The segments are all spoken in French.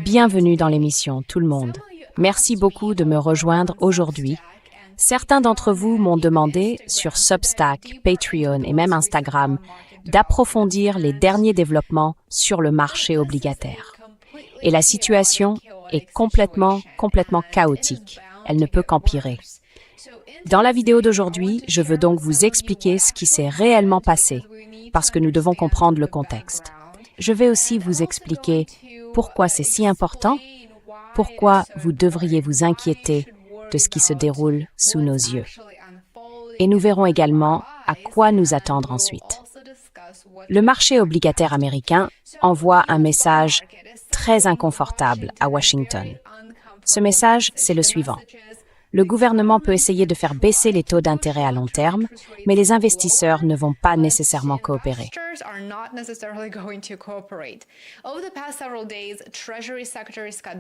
Bienvenue dans l'émission, tout le monde. Merci beaucoup de me rejoindre aujourd'hui. Certains d'entre vous m'ont demandé, sur Substack, Patreon et même Instagram, d'approfondir les derniers développements sur le marché obligataire. Et la situation est complètement chaotique. Elle ne peut qu'empirer. Dans la vidéo d'aujourd'hui, je veux donc vous expliquer ce qui s'est réellement passé, parce que nous devons comprendre le contexte. Je vais aussi vous expliquer pourquoi c'est si important, pourquoi vous devriez vous inquiéter de ce qui se déroule sous nos yeux. Et nous verrons également à quoi nous attendre ensuite. Le marché obligataire américain envoie un message très inconfortable à Washington. Ce message, c'est le suivant. Le gouvernement peut essayer de faire baisser les taux d'intérêt à long terme, mais les investisseurs ne vont pas nécessairement coopérer.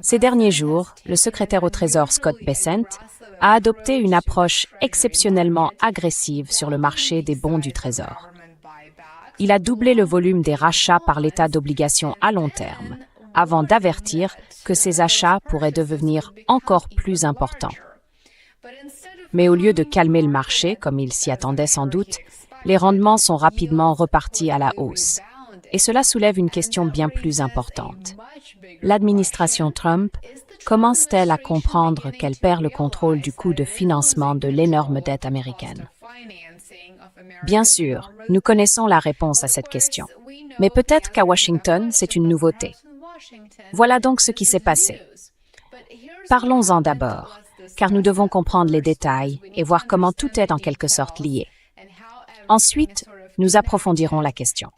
Ces derniers jours, le secrétaire au Trésor Scott Bessent a adopté une approche exceptionnellement agressive sur le marché des bons du Trésor. Il a doublé le volume des rachats par l'État d'obligations à long terme, avant d'avertir que ces achats pourraient devenir encore plus importants. Mais au lieu de calmer le marché, comme il s'y attendait sans doute, les rendements sont rapidement repartis à la hausse. Et cela soulève une question bien plus importante. L'administration Trump commence-t-elle à comprendre qu'elle perd le contrôle du coût de financement de l'énorme dette américaine? Bien sûr, nous connaissons la réponse à cette question. Mais peut-être qu'à Washington, c'est une nouveauté. Voilà donc ce qui s'est passé. Parlons-en d'abord, car nous devons comprendre les détails et voir comment tout est en quelque sorte lié. Ensuite, nous approfondirons la question.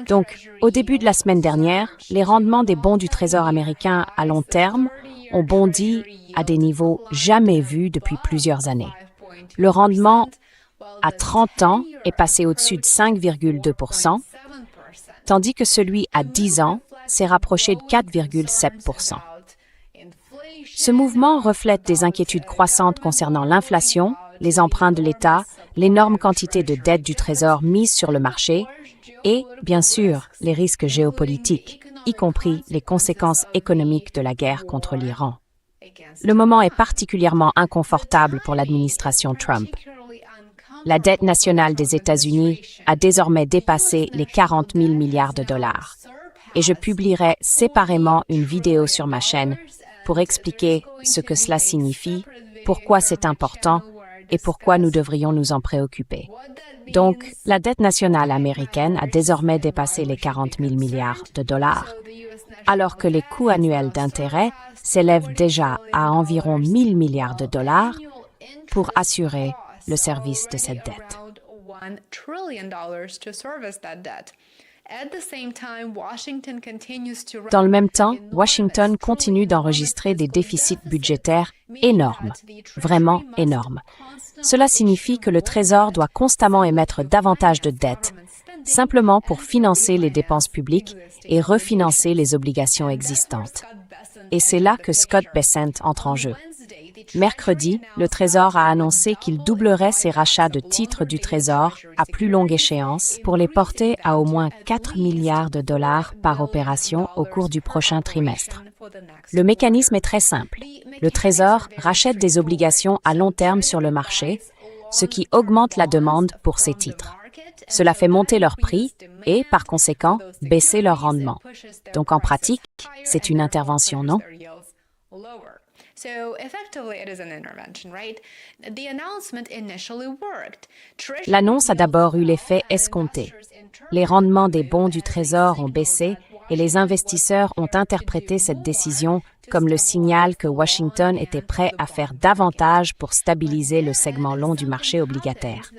Donc, au début de la semaine dernière, les rendements des bons du Trésor américain à long terme ont bondi à des niveaux jamais vus depuis plusieurs années. Le rendement à 30 ans est passé au-dessus de 5,2%, tandis que celui à 10 ans s'est rapproché de 4,7%. Ce mouvement reflète des inquiétudes croissantes concernant l'inflation, les emprunts de l'État, l'énorme quantité de dettes du Trésor mises sur le marché et, bien sûr, les risques géopolitiques, y compris les conséquences économiques de la guerre contre l'Iran. Le moment est particulièrement inconfortable pour l'administration Trump. La dette nationale des États-Unis a désormais dépassé les 40 000 milliards de dollars. Et je publierai séparément une vidéo sur ma chaîne pour expliquer ce que cela signifie, pourquoi c'est important et pourquoi nous devrions nous en préoccuper. Donc, la dette nationale américaine a désormais dépassé les 40 000 milliards de dollars, alors que les coûts annuels d'intérêt s'élèvent déjà à environ 1 000 milliards de dollars pour assurer le service de cette dette. Dans le même temps, Washington continue d'enregistrer des déficits budgétaires énormes, vraiment énormes. Cela signifie que le Trésor doit constamment émettre davantage de dettes, simplement pour financer les dépenses publiques et refinancer les obligations existantes. Et c'est là que Scott Bessent entre en jeu. Mercredi, le Trésor a annoncé qu'il doublerait ses rachats de titres du Trésor à plus longue échéance pour les porter à au moins 4 milliards de dollars par opération au cours du prochain trimestre. Le mécanisme est très simple. Le Trésor rachète des obligations à long terme sur le marché, ce qui augmente la demande pour ces titres. Cela fait monter leur prix et, par conséquent, baisser leur rendement. Donc en pratique, c'est une intervention, non? L'annonce a d'abord eu l'effet escompté. Les rendements des bons du Trésor ont baissé et les investisseurs ont interprété cette décision comme le signal que Washington était prêt à faire davantage pour stabiliser le segment long du marché obligataire.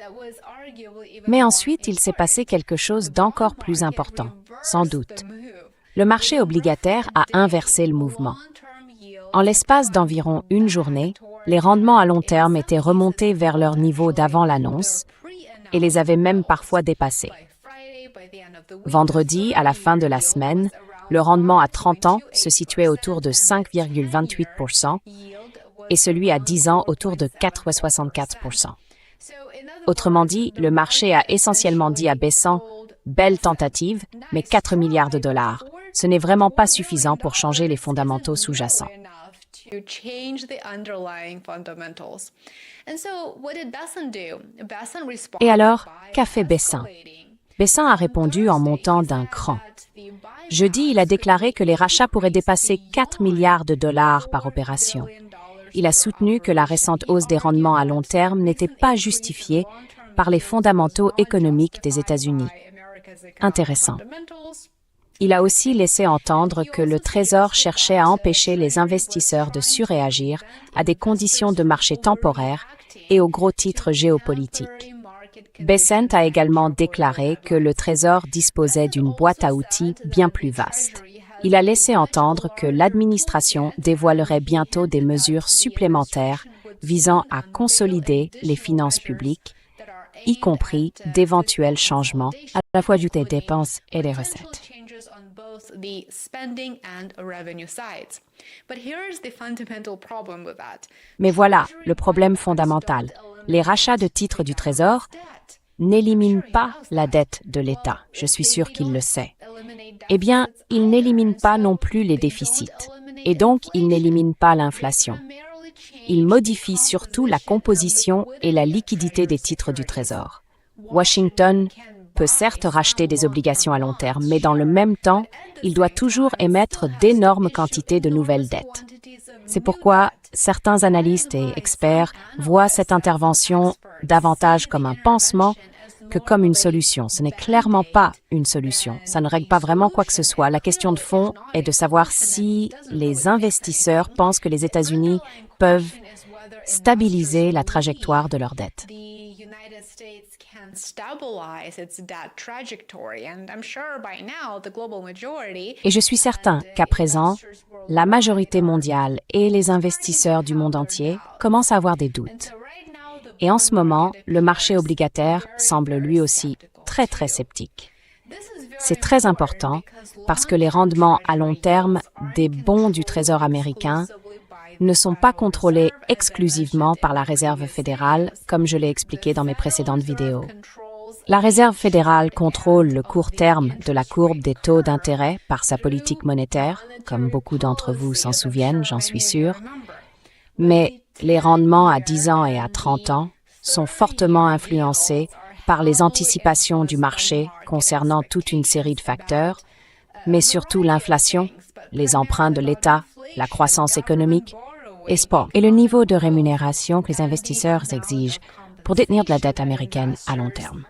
Mais ensuite, il s'est passé quelque chose d'encore plus important, sans doute. Le marché obligataire a inversé le mouvement. En l'espace d'environ une journée, les rendements à long terme étaient remontés vers leur niveau d'avant l'annonce et les avaient même parfois dépassés. Vendredi, à la fin de la semaine, le rendement à 30 ans se situait autour de 5,28% et celui à 10 ans autour de 4,64%. Autrement dit, le marché a essentiellement dit à Bessent « Belle tentative, mais 4 milliards de dollars. Ce n'est vraiment pas suffisant pour changer les fondamentaux sous-jacents. » Et alors, qu'a fait Bessent? Bessent a répondu en montant d'un cran. Jeudi, il a déclaré que les rachats pourraient dépasser 4 milliards de dollars par opération. Il a soutenu que la récente hausse des rendements à long terme n'était pas justifiée par les fondamentaux économiques des États-Unis. Intéressant. Il a aussi laissé entendre que le Trésor cherchait à empêcher les investisseurs de surréagir à des conditions de marché temporaires et aux gros titres géopolitiques. Bessent a également déclaré que le Trésor disposait d'une boîte à outils bien plus vaste. Il a laissé entendre que l'administration dévoilerait bientôt des mesures supplémentaires visant à consolider les finances publiques, y compris d'éventuels changements à la fois des dépenses et des recettes. Mais voilà le problème fondamental. Les rachats de titres du Trésor n'éliminent pas la dette de l'État. Je suis sûr qu'il le sait. Eh bien, ils n'éliminent pas non plus les déficits. Et donc, ils n'éliminent pas l'inflation. Ils modifient surtout la composition et la liquidité des titres du Trésor. Washington peut certes racheter des obligations à long terme, mais dans le même temps, il doit toujours émettre d'énormes quantités de nouvelles dettes. C'est pourquoi certains analystes et experts voient cette intervention davantage comme un pansement que comme une solution. Ce n'est clairement pas une solution. Ça ne règle pas vraiment quoi que ce soit. La question de fond est de savoir si les investisseurs pensent que les États-Unis peuvent stabiliser la trajectoire de leur dette. Et je suis certain qu'à présent, la majorité mondiale et les investisseurs du monde entier commencent à avoir des doutes. Et en ce moment, le marché obligataire semble lui aussi très sceptique. C'est très important parce que les rendements à long terme des bons du Trésor américain ne sont pas contrôlés exclusivement par la Réserve fédérale, comme je l'ai expliqué dans mes précédentes vidéos. La Réserve fédérale contrôle le court terme de la courbe des taux d'intérêt par sa politique monétaire, comme beaucoup d'entre vous s'en souviennent, j'en suis sûre. Mais les rendements à 10 ans et à 30 ans sont fortement influencés par les anticipations du marché concernant toute une série de facteurs, mais surtout l'inflation, les emprunts de l'État, la croissance économique et le niveau de rémunération que les investisseurs exigent pour détenir de la dette américaine à long terme.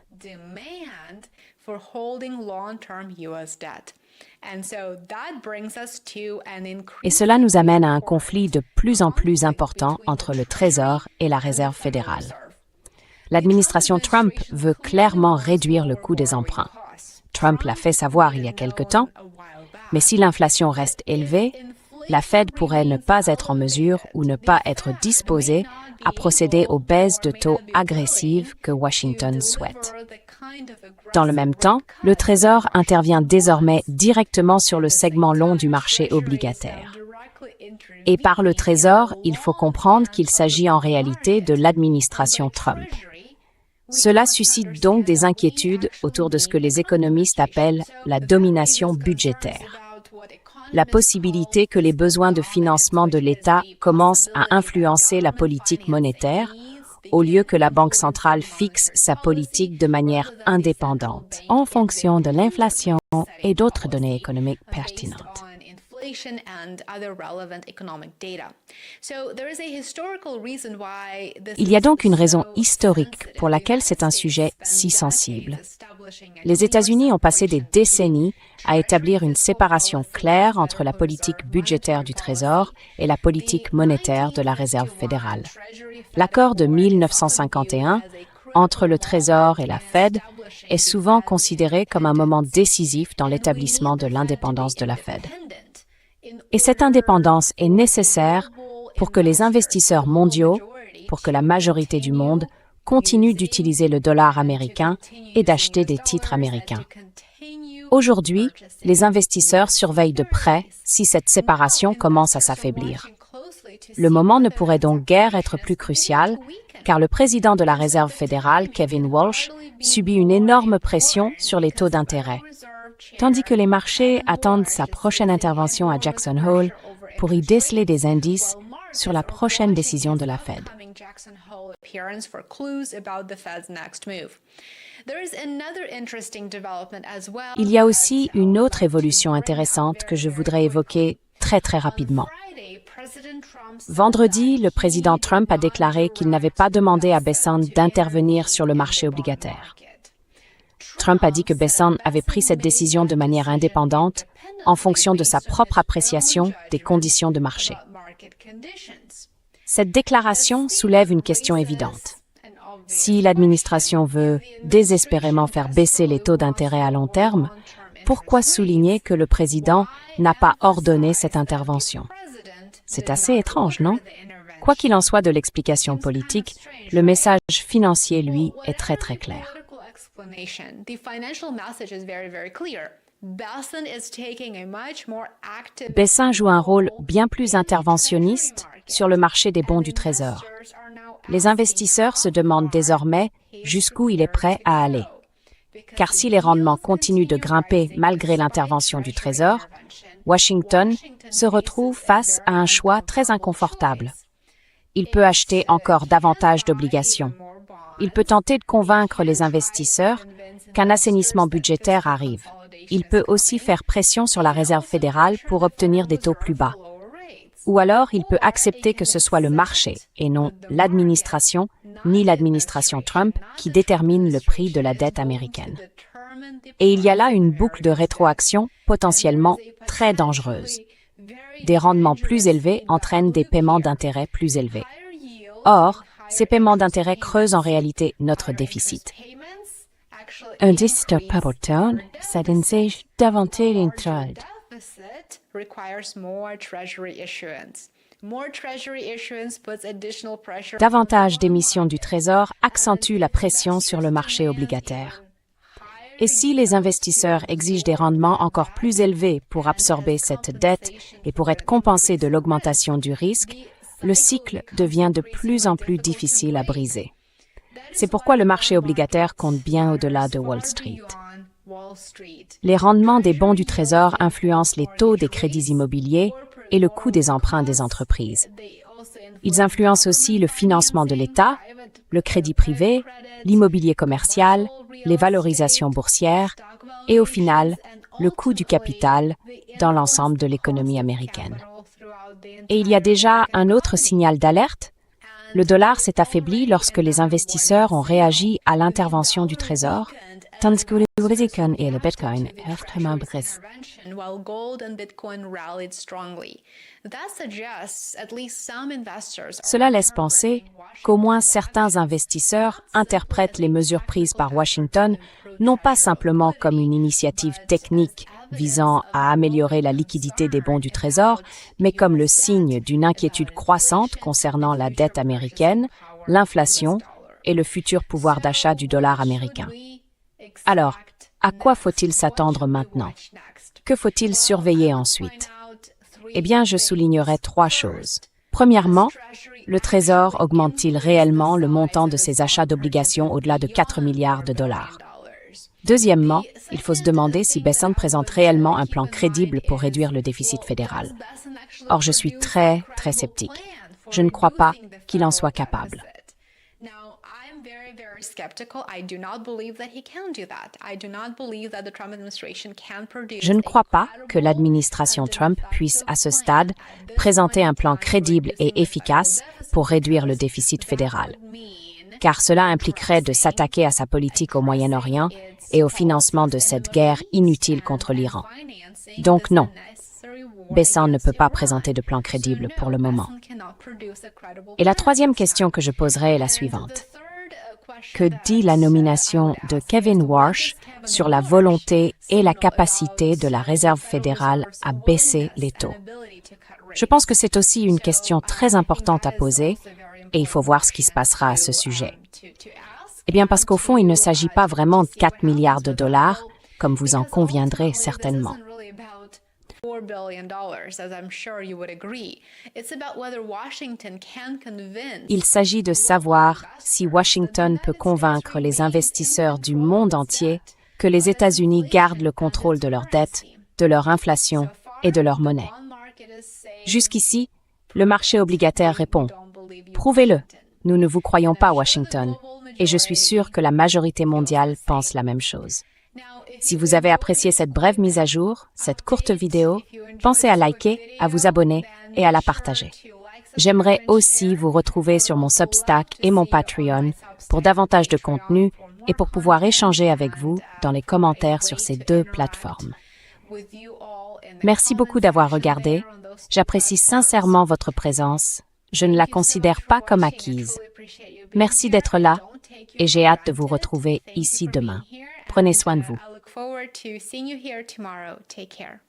Et cela nous amène à un conflit de plus en plus important entre le Trésor et la Réserve fédérale. L'administration Trump veut clairement réduire le coût des emprunts. Trump l'a fait savoir il y a quelque temps, mais si l'inflation reste élevée, la Fed pourrait ne pas être en mesure ou ne pas être disposée à procéder aux baisses de taux agressives que Washington souhaite. Dans le même temps, le Trésor intervient désormais directement sur le segment long du marché obligataire. Et par le Trésor, il faut comprendre qu'il s'agit en réalité de l'administration Trump. Cela suscite donc des inquiétudes autour de ce que les économistes appellent la domination budgétaire. La possibilité que les besoins de financement de l'État commencent à influencer la politique monétaire, au lieu que la Banque centrale fixe sa politique de manière indépendante, en fonction de l'inflation et d'autres données économiques pertinentes. Il y a donc une raison historique pour laquelle c'est un sujet si sensible. Les États-Unis ont passé des décennies à établir une séparation claire entre la politique budgétaire du Trésor et la politique monétaire de la Réserve fédérale. L'accord de 1951 entre le Trésor et la Fed est souvent considéré comme un moment décisif dans l'établissement de l'indépendance de la Fed. Et cette indépendance est nécessaire pour que les investisseurs mondiaux, pour que la majorité du monde, continuent d'utiliser le dollar américain et d'acheter des titres américains. Aujourd'hui, les investisseurs surveillent de près si cette séparation commence à s'affaiblir. Le moment ne pourrait donc guère être plus crucial, car le président de la Réserve fédérale, Kevin Walsh, subit une énorme pression sur les taux d'intérêt, tandis que les marchés attendent sa prochaine intervention à Jackson Hole pour y déceler des indices sur la prochaine décision de la Fed. Il y a aussi une autre évolution intéressante que je voudrais évoquer très rapidement. Vendredi, le président Trump a déclaré qu'il n'avait pas demandé à Bessent d'intervenir sur le marché obligataire. Trump a dit que Bessent avait pris cette décision de manière indépendante, en fonction de sa propre appréciation des conditions de marché. Cette déclaration soulève une question évidente. Si l'administration veut désespérément faire baisser les taux d'intérêt à long terme, pourquoi souligner que le président n'a pas ordonné cette intervention? C'est assez étrange, non? Quoi qu'il en soit de l'explication politique, le message financier, lui, est très clair. Bessent joue un rôle bien plus interventionniste sur le marché des bons du Trésor. Les investisseurs se demandent désormais jusqu'où il est prêt à aller. Car si les rendements continuent de grimper malgré l'intervention du Trésor, Washington se retrouve face à un choix très inconfortable. Il peut acheter encore davantage d'obligations. Il peut tenter de convaincre les investisseurs qu'un assainissement budgétaire arrive. Il peut aussi faire pression sur la Réserve fédérale pour obtenir des taux plus bas. Ou alors, il peut accepter que ce soit le marché et non l'administration, ni l'administration Trump, qui détermine le prix de la dette américaine. Et il y a là une boucle de rétroaction potentiellement très dangereuse. Des rendements plus élevés entraînent des paiements d'intérêt plus élevés. Or, ces paiements d'intérêt creusent en réalité notre déficit. Un déficit important, ça enseigne davantage l'intérêt. Davantage d'émissions du Trésor accentue la pression sur le marché obligataire. Et si les investisseurs exigent des rendements encore plus élevés pour absorber cette dette et pour être compensés de l'augmentation du risque, le cycle devient de plus en plus difficile à briser. C'est pourquoi le marché obligataire compte bien au-delà de Wall Street. Les rendements des bons du Trésor influencent les taux des crédits immobiliers et le coût des emprunts des entreprises. Ils influencent aussi le financement de l'État, le crédit privé, l'immobilier commercial, les valorisations boursières et, au final, le coût du capital dans l'ensemble de l'économie américaine. Et il y a déjà un autre signal d'alerte. Le dollar s'est affaibli lorsque les investisseurs ont réagi à l'intervention du Trésor, tandis que le Bitcoin et le Bitcoin ont extrêmement baissé. Cela laisse penser qu'au moins certains investisseurs interprètent les mesures prises par Washington non pas simplement comme une initiative technique visant à améliorer la liquidité des bons du Trésor, mais comme le signe d'une inquiétude croissante concernant la dette américaine, l'inflation et le futur pouvoir d'achat du dollar américain. Alors, à quoi faut-il s'attendre maintenant? Que faut-il surveiller ensuite? Eh bien, je soulignerai 3 choses. Premièrement, le Trésor augmente-t-il réellement le montant de ses achats d'obligations au-delà de 4 milliards de dollars? Deuxièmement, il faut se demander si Bessent présente réellement un plan crédible pour réduire le déficit fédéral. Or, je suis très sceptique. Je ne crois pas qu'il en soit capable. Je ne crois pas que l'administration Trump puisse, à ce stade, présenter un plan crédible et efficace pour réduire le déficit fédéral, car cela impliquerait de s'attaquer à sa politique au Moyen-Orient et au financement de cette guerre inutile contre l'Iran. Donc non, Bessent ne peut pas présenter de plan crédible pour le moment. Et la troisième question que je poserai est la suivante. Que dit la nomination de Kevin Walsh sur la volonté et la capacité de la Réserve fédérale à baisser les taux? Je pense que c'est aussi une question très importante à poser et il faut voir ce qui se passera à ce sujet. Eh bien, parce qu'au fond, il ne s'agit pas vraiment de 4 milliards de dollars, comme vous en conviendrez certainement. $4 billion, as I'm sure you would agree. It's about whether Washington can convince. Il s'agit de savoir si Washington peut convaincre les investisseurs du monde entier que les États-Unis gardent le contrôle de leur dette, de leur inflation et de leur monnaie. Jusqu'ici, le marché obligataire répond « Prouvez-le, nous ne vous croyons pas, Washington », et je suis sûr que la majorité mondiale pense la même chose. Si vous avez apprécié cette brève mise à jour, cette courte vidéo, pensez à liker, à vous abonner et à la partager. J'aimerais aussi vous retrouver sur mon Substack et mon Patreon pour davantage de contenu et pour pouvoir échanger avec vous dans les commentaires sur ces deux plateformes. Merci beaucoup d'avoir regardé. J'apprécie sincèrement votre présence. Je ne la considère pas comme acquise. Merci d'être là et j'ai hâte de vous retrouver ici demain. Prenez soin de vous. I look forward to seeing you here tomorrow. Take care.